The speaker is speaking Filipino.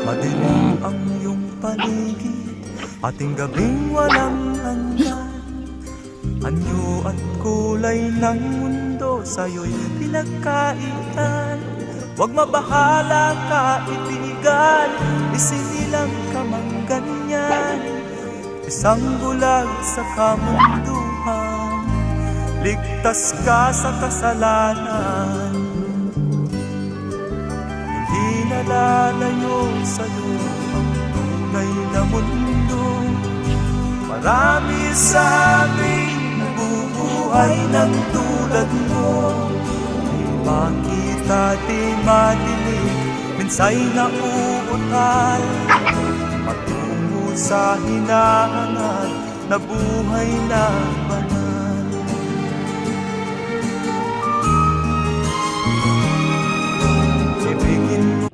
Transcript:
Madilim ang iyong paligid, ating gabing walang hanggan. Anyo at kulay ng mundo sa'yo'y pinagkaitan. Huwag mabahala kaibigan, isinilang ka mang ganyan. Isang bulag sa kamunduhan, ligtas ka sa kasalanan. Hindi nalalayo sa'yo ang tunay na mundo. Marami sa aming nabubuhay ng tulad mo. Di makita, di madinig, minsa'y nauutal. Patungo sa hinahanap na buhay na banal. Ibigin mo